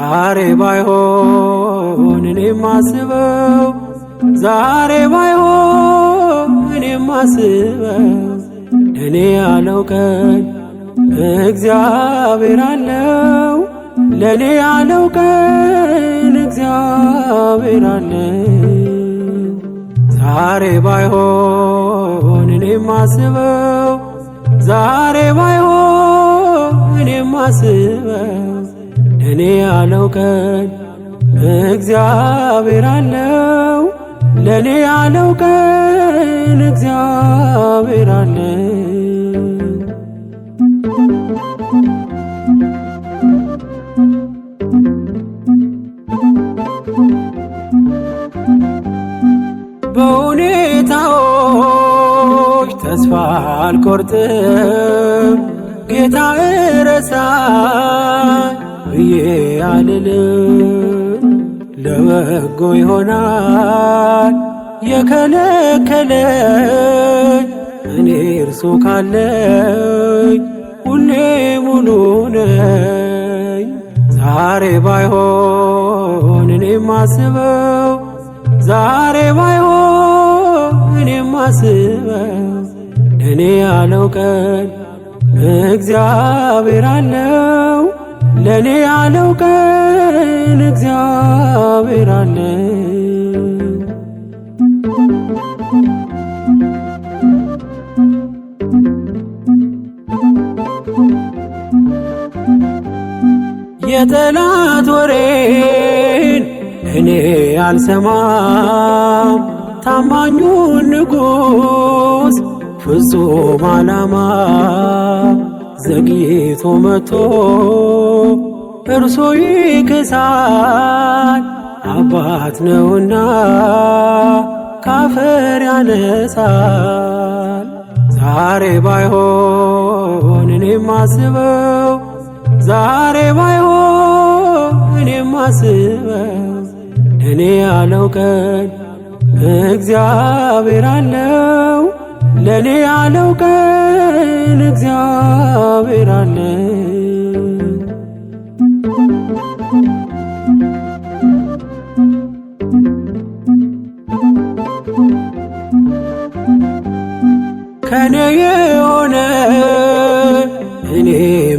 ዛሬ ባይሆን እኔም ማስበው ዛሬ ባይሆን እኔም ማስበው እኔ ያለው ቀን እግዚአብሔር አለው ለኔ ያለው ቀን እግዚአብሔር አለው። ዛሬ ባይሆን እኔም ማስበው ዛሬ ባይሆን እኔም ማስበው እኔ ያለው ቀን እግዚአብሔር አለው ለኔ ያለው ቀን እግዚአብሔር አለው። በሁኔታዎች ተስፋ አልቆርጥም ጌታ እረሳኝ ብዬ አልልም። ለበጎ ይሆናል የከለከለኝ እኔ እርሱ ካለኝ ሁሌ ሙሉ ነኝ። ዛሬ ባይሆን እኔም ማስበው ዛሬ ባይሆን እኔም ማስበው እኔ ያለው ቀን እግዚአብሔር አለው ለኔ ያለው ቀን እግዚአብሔር አለው። የጠላት ወሬን እኔ አልሰማም ታማኙን ንጉሥ ፍጹም ዓላማ ዘግይቶ መጥቶ እርሱ ይክሳል አባት ነውና ካፈር ያነሳል። ዛሬ ባይሆን እኔም ማስበው ዛሬ ባይሆን እኔም ማስበው እኔ ያለው ቀን እግዚአብሔር አለው ለኔ ያለው ቀን እግዚአብሔር አለው። ከኔ የሆነ እኔ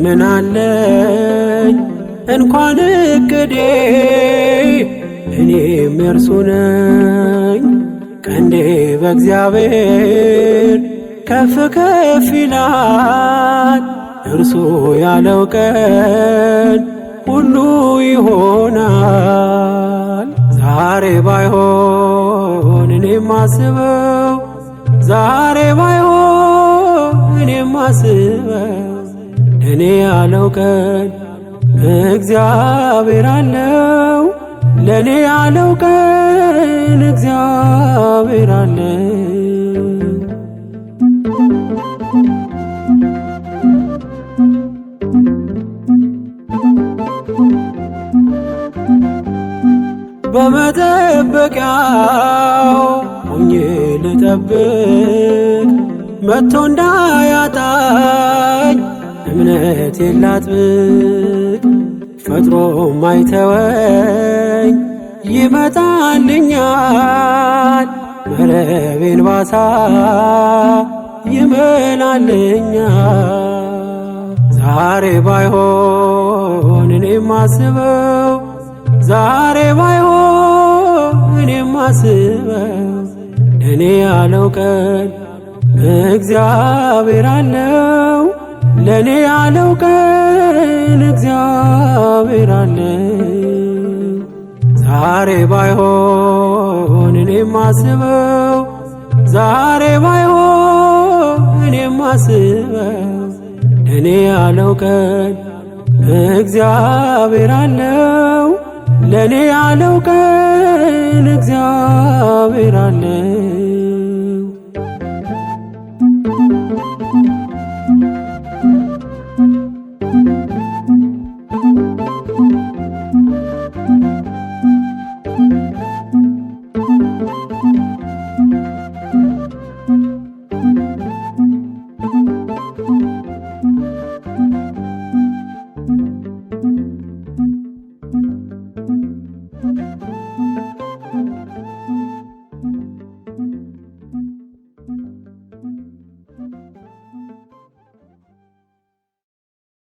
ምን አለኝ እንኳን እቅዴ እኔም የእርሱ ነኝ። ቀንዴ በእግዚአብሔር ከፍ ከፍ ይላል እርሱ ያለው ቀን ሁሉ ይሆናል። ዛሬ ባይሆን እኔም ማስበው ዛሬ ባይሆን እኔም ማስበው እኔ ያለው ቀን እግዚአብሔር አለው ለኔ ያለው ቀን እግዚአብሔር አለው። በመጠበቂያው ሆኜ ልጠብቅ መጥቶ እንዳያጣኝ እምነቴን ላጥብቅ ፈጥሮ ማይተወኝ ይመጣልኛል መረቤን ባሳ ይመላልኛል። ዛሬ ባይሆን እኔም ማስበው ዛሬ ባይሆን እኔም ማስበው እኔ ያለው ቀን እግዚአብሔር አለው ለኔ ያለው ቀን እግዚአብሔር አለው። ዛሬ ባይሆን እኔም ማስበው ዛሬ ባይሆን እኔም ማስበው እኔ ያለው ቀን እግዚአብሔር አለው ለኔ ያለው ቀን እግዚአብሔር አለው።